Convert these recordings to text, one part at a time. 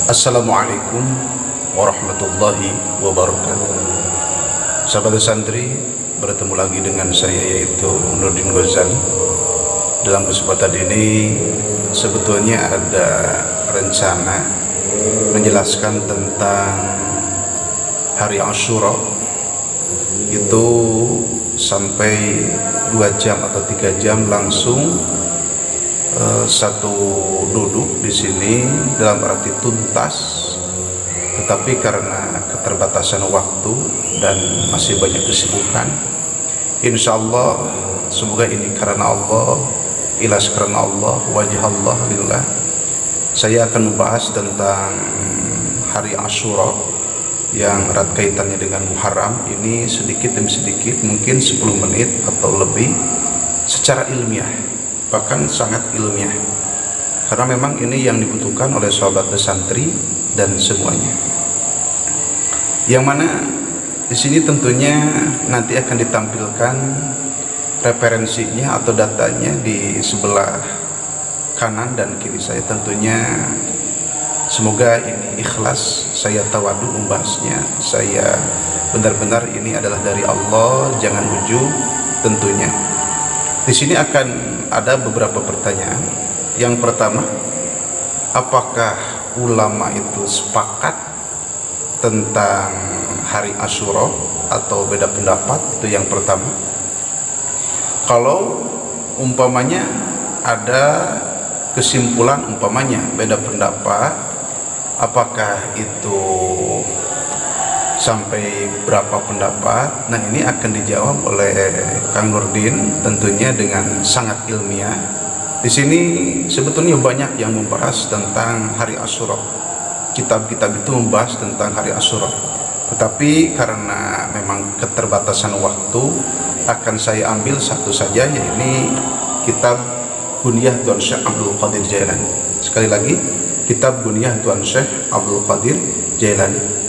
Assalamualaikum warahmatullahi wabarakatuh. Sahabat santri, bertemu lagi dengan saya yaitu Nurdin Ghazali. Dalam kesempatan ini sebetulnya ada rencana menjelaskan tentang hari Asyura. Itu sampai 2 jam atau 3 jam langsung satu duduk di sini dalam arti tuntas, tetapi karena keterbatasan waktu dan masih banyak kesibukan, insya Allah semoga ini karena Allah, ikhlas karena Allah, wajah Allah lillah, saya akan membahas tentang hari Asyura yang erat kaitannya dengan Muharram ini sedikit demi sedikit, mungkin 10 menit atau lebih, secara ilmiah, bahkan sangat ilmiah, karena memang ini yang dibutuhkan oleh sahabat santri dan semuanya. Yang mana di sini tentunya nanti akan ditampilkan referensinya atau datanya di sebelah kanan dan kiri saya. Tentunya semoga ini ikhlas, saya tawadu membahasnya, saya benar-benar ini adalah dari Allah, jangan ujub. Tentunya di sini akan ada beberapa pertanyaan. Yang pertama, apakah ulama itu sepakat tentang hari Asyura atau beda pendapat? Itu yang pertama. Kalau umpamanya ada kesimpulan, umpamanya beda pendapat, apakah itu sampai berapa pendapat? Nah, ini akan dijawab oleh Kang Nurdin tentunya dengan sangat ilmiah. Di sini sebetulnya banyak yang membahas tentang hari Asyura. Kitab-kitab itu membahas tentang hari Asyura. Tetapi karena memang keterbatasan waktu, akan saya ambil satu saja, yaitu kitab Bunyah Tuan Syekh Abdul Qadir Jailani. Sekali lagi, kitab Bunyah Tuan Syekh Abdul Qadir Jailani.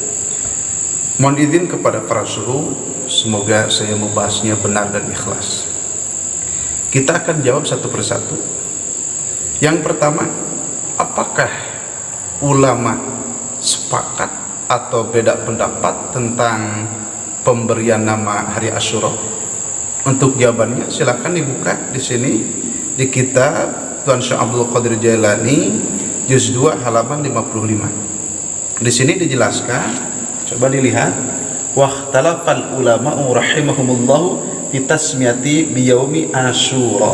Mohon izin kepada para suhu, semoga saya membahasnya benar dan ikhlas. Kita akan jawab satu persatu. Yang pertama, apakah ulama sepakat atau beda pendapat tentang pemberian nama hari Asyura? Untuk jawabannya silakan dibuka di sini di kitab Tuan Syekh Abdul Qadir Jailani juz 2 halaman 55. Di sini dijelaskan, coba dilihat, wahtalafal ulama'u rahimahumullahu fi tasmiyati biyaumi Asyura.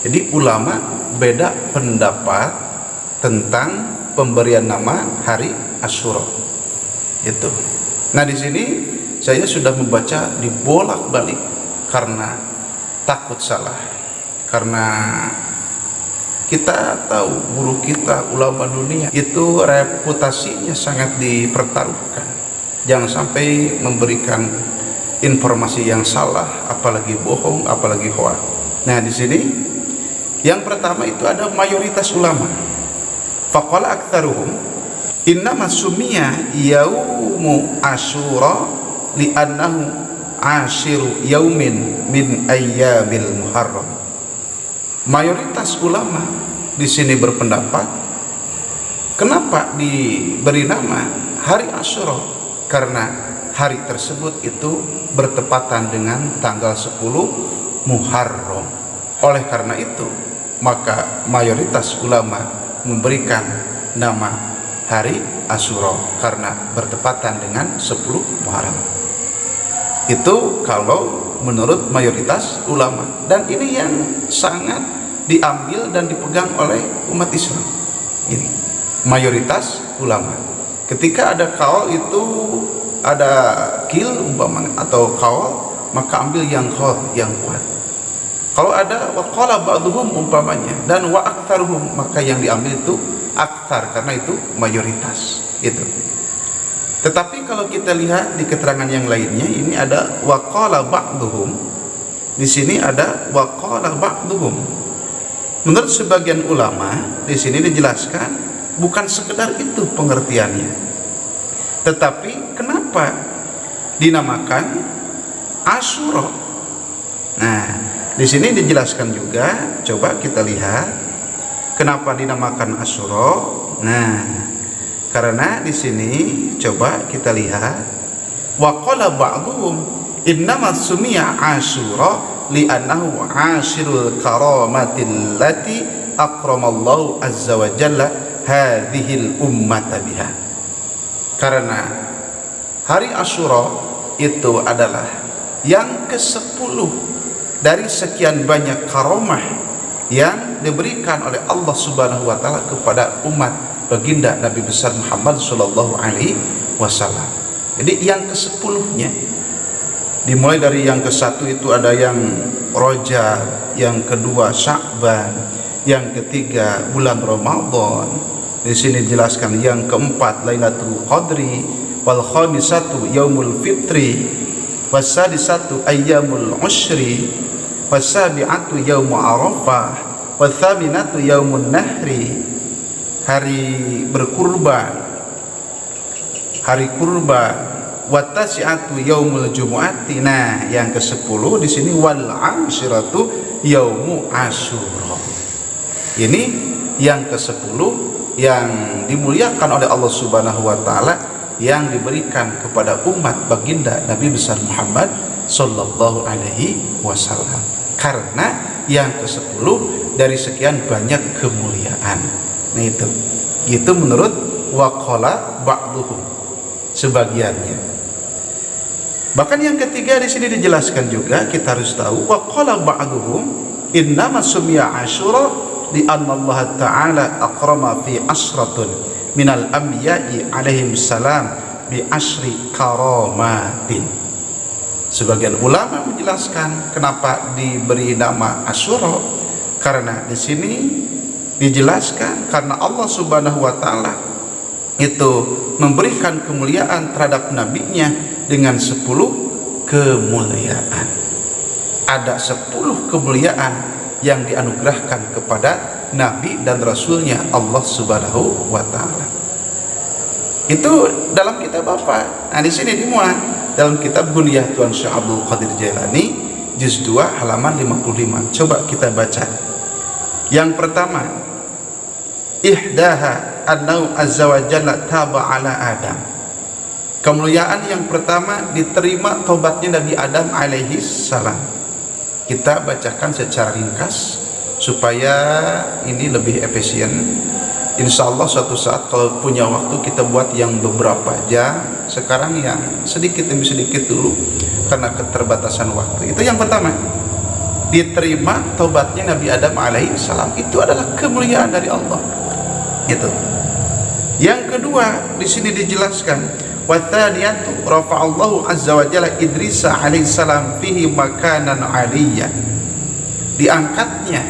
Jadi ulama beda pendapat tentang pemberian nama hari Asyura. Itu. Nah, di sini saya sudah membaca dibolak-balik karena takut salah. Karena kita tahu guru kita, ulama dunia itu reputasinya sangat dipertaruhkan. Jangan sampai memberikan informasi yang salah, apalagi bohong, apalagi hoax. Nah, di sini yang pertama itu ada mayoritas ulama. Faqala aktsaruhum innama sumiya yaumu Asyura li'annahu ashiru yaumin min ayyamil Muharram. Mayoritas ulama di sini berpendapat, kenapa diberi nama hari Asyura? Karena hari tersebut itu bertepatan dengan tanggal 10 Muharram. Oleh karena itu, maka mayoritas ulama memberikan nama hari Asyura karena bertepatan dengan 10 Muharram. Itu kalau menurut mayoritas ulama, dan ini yang sangat diambil dan dipegang oleh umat Islam. Ini mayoritas ulama. Ketika ada kaul itu ada kil umpamanya atau kaul, maka ambil yang kaul yang kuat. Kalau ada waqala ba'dhum umpamanya dan wa aktsaruhum, maka yang diambil itu aktsar karena itu mayoritas. Itu. Tetapi kalau kita lihat di keterangan yang lainnya, ini ada waqala ba'dhum. Di sini ada waqala ba'dhum. Menurut sebagian ulama di sini dijelaskan bukan sekedar itu pengertiannya, tetapi kenapa dinamakan Asyura? Nah, di sini dijelaskan juga, coba kita lihat kenapa dinamakan Asyura. Nah, Karena di sini coba kita lihat, wa qala ba'dhum innama sumiya Asyura li'annahu ashirul karamatil lati akramallahu azza wa jalla hadhil ummata biha. Karena hari Asyura itu adalah yang ke-10 dari sekian banyak karamah yang diberikan oleh Allah Subhanahu wa taala kepada umat baginda Nabi besar Muhammad sallallahu alaihi wasallam. Jadi yang ke-10-nya dimulai dari yang ke-1 itu ada yang Rajab, yang kedua Sya'ban, yang ketiga bulan Ramadan. Di sini dijelaskan yang keempat Lailatul Qadri, wal khamisatu yaumul fitri, wasadisatu ayyamul usyri, wasabi'atu yaumu arafah, wathaminatu yaumun nahri, hari berkurban, hari kurban, watasi'atu yaumul jumu'ati. Nah, yang ke-10 di sini wal ashiratu yaumu asyura. Ini yang ke-10 yang dimuliakan oleh Allah Subhanahu wa taala yang diberikan kepada umat baginda Nabi besar Muhammad sallallahu alaihi wasallam. Karena yang ke-10 dari sekian banyak kemuliaan. Nah itu menurut waqala ba'dhum, sebagiannya. Bahkan yang ketiga di sini dijelaskan juga, kita harus tahu waqala ba'dhum innama sumiya Asyura li anna Allah Ta'ala akrama fi asratun minal anbiya'i alaihim salam bi asyri karamatin. Sebagian ulama menjelaskan kenapa diberi nama Asyura, karena di sini dijelaskan karena Allah Subhanahu wa taala itu memberikan kemuliaan terhadap nabinya dengan 10 kemuliaan. Ada 10 kemuliaan yang dianugerahkan kepada nabi dan rasulnya Allah Subhanahu wa taala. Itu dalam kitab apa? Nah, di sini dimuat dalam kitab Bunyah Tuan Syekh Abdul Qadir Jailani juz 2 halaman 55. Coba kita baca. Yang pertama, ihdaha annau azza wa jalla taba ala Adam. Kemuliaan yang pertama, diterima taubatnya Nabi Adam alaihi salam. Kita bacakan secara ringkas supaya ini lebih efisien. Insya Allah suatu saat kalau punya waktu kita buat yang beberapa jam. Sekarang yang sedikit demi sedikit dulu karena keterbatasan waktu. Itu yang pertama, diterima taubatnya Nabi Adam alaihi salam. Itu adalah kemuliaan dari Allah. Itu. Yang kedua di sini dijelaskan, wa tsaniyatu rafa'allahu azza wa jalla Idrisa alaihi salam fihi makanan 'aliyyan. Diangkatnya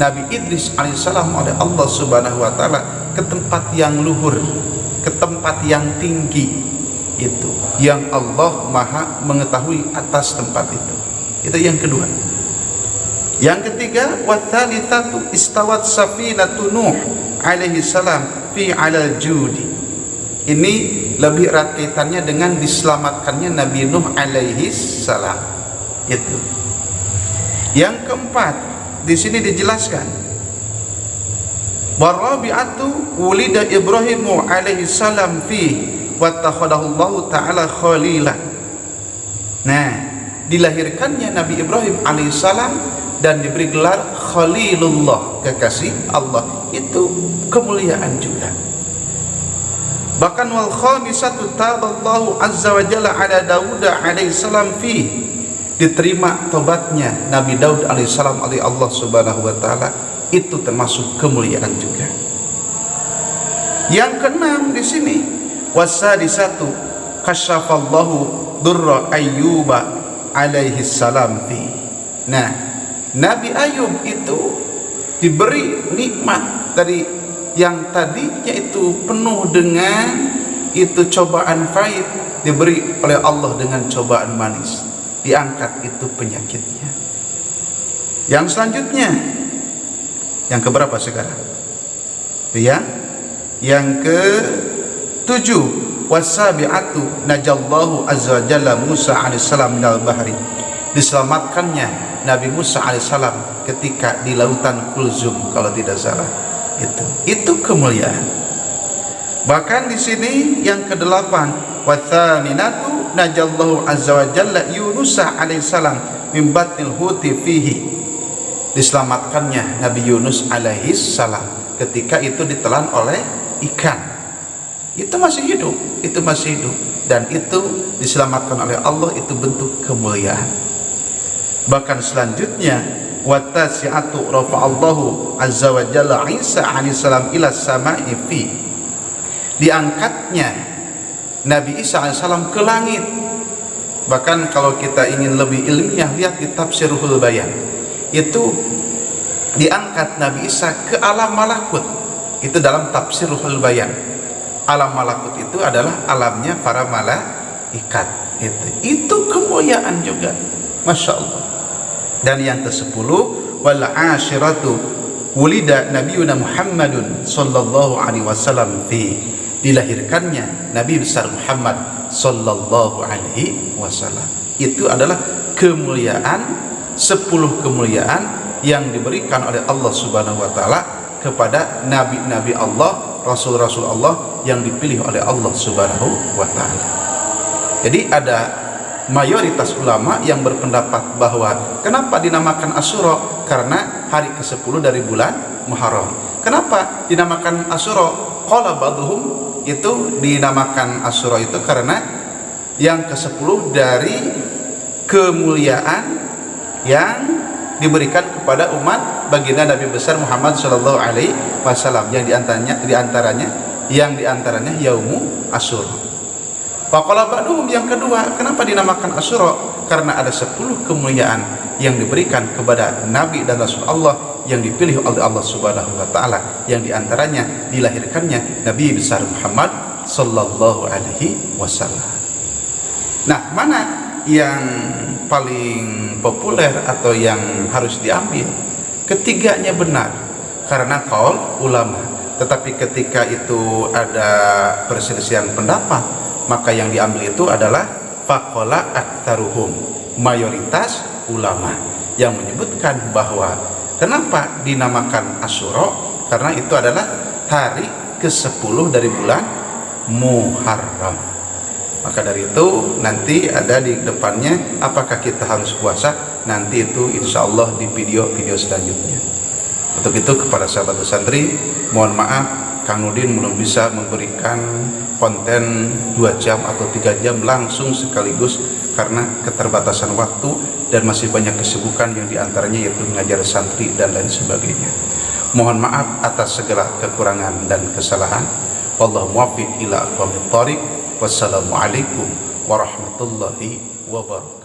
Nabi Idris alaihissalam oleh Allah Subhanahu wa taala ke tempat yang luhur, ke tempat yang tinggi, itu yang Allah Maha mengetahui atas tempat itu. Itu yang kedua. Yang ketiga, wa tsalitsatu istawat safinatu Nuh alaihi salam fi 'alal judi. Ini lebih erat kaitannya dengan diselamatkannya Nabi Nuh alaihi salam. Itu. Yang keempat, di sini dijelaskan warabi'atu wulida Ibrahim alaihi salam fi wattakhadahu Allah taala khalilan. Nah, dilahirkannya Nabi Ibrahim alaihi salam dan diberi gelar Khalilullah, kekasih Allah. Itu kemuliaan juga. Bahkan wal khamisatu taballahu azza wa jalla ala Daud alaihi salam fi, diterima tobatnya Nabi Daud alaihissalam oleh Allah Subhanahu wa taala. Itu termasuk kemuliaan juga. Yang keenam di sini wasadisatu kasyafallahu durra ayyuba alaihi salam fi. Nah, Nabi Ayub itu diberi nikmat dari yang tadinya itu penuh dengan itu cobaan pahit, diberi oleh Allah dengan cobaan manis. Diangkat itu penyakitnya. Yang selanjutnya, yang keberapa sekarang? Ya, yang ke-7, wasabi'atu najallahu azza wa jalla Musa alaihissalam minal bahri. Diselamatkannya Nabi Musa alaihissalam ketika di lautan Kulzum kalau tidak salah. Itu kemuliaan. Bahkan di sini yang kedelapan, wa tsaminatu najallahu azza wa jalla Yunus alaihissalam min batnil huti fihi. Diselamatkannya Nabi Yunus alaihissalam ketika itu ditelan oleh ikan. Itu masih hidup, dan itu diselamatkan oleh Allah, itu bentuk kemuliaan. Bahkan selanjutnya, wa tasi'atu rafa'allahu azza wa jalla Isa alaihissalam ila sama'i fi. Diangkatnya Nabi Isa alaihissalam ke langit. Bahkan kalau kita ingin lebih ilmiah, lihat di tafsir Ruhul Bayan, itu diangkat Nabi Isa ke alam malakut. Itu dalam tafsir Ruhul Bayan. Alam malakut itu adalah alamnya para malaikat. Itu kemuliaan juga, masya Allah. Dan yang ke-10, wal ashiratu wulida nabiyuna Muhammadun sallallahu alaihi wasallam fi. Dilahirkannya Nabi besar Muhammad sallallahu alaihi wasallam. Itu adalah kemuliaan, 10 kemuliaan yang diberikan oleh Allah Subhanahu wa taala kepada nabi-nabi Allah, rasul-rasul Allah yang dipilih oleh Allah Subhanahu wa taala. Jadi ada mayoritas ulama yang berpendapat bahwa kenapa dinamakan Asyura? Karena hari ke-10 dari bulan Muharram. Kenapa dinamakan Asyura? Qala ba'dhum, itu dinamakan Asyura itu karena yang ke-10 dari kemuliaan yang diberikan kepada umat baginda Nabi besar Muhammad sallallahu alaihi wasallam, yang diantaranya Yaumu Asyura. Faqala ba'duhum, yang kedua, kenapa dinamakan Asyura? Karena ada 10 kemuliaan yang diberikan kepada Nabi dan Rasul Allah yang dipilih oleh Allah Subhanahu wa taala, yang diantaranya dilahirkannya Nabi besar Muhammad sallallahu alaihi wasallam. Nah, mana yang paling populer atau yang harus diambil? Ketiganya benar karena qaul ulama. Tetapi ketika itu ada perselisihan pendapat, maka yang diambil itu adalah faqala aktsaruhum, mayoritas ulama yang menyebutkan bahwa kenapa dinamakan Asyura? Karena itu adalah hari ke-10 dari bulan Muharram. Maka dari itu nanti ada di depannya apakah kita harus puasa, nanti itu insya Allah di video-video selanjutnya. Untuk itu kepada sahabat santri, mohon maaf Kang Nudin belum bisa memberikan konten 2 jam atau 3 jam langsung sekaligus karena keterbatasan waktu dan masih banyak kesibukan yang diantaranya yaitu mengajar santri dan lain sebagainya. Mohon maaf atas segala kekurangan dan kesalahan. Wallahu muwaffiq ila aqwamit thoriq. Wassalamualaikum warahmatullahi wabarakatuh.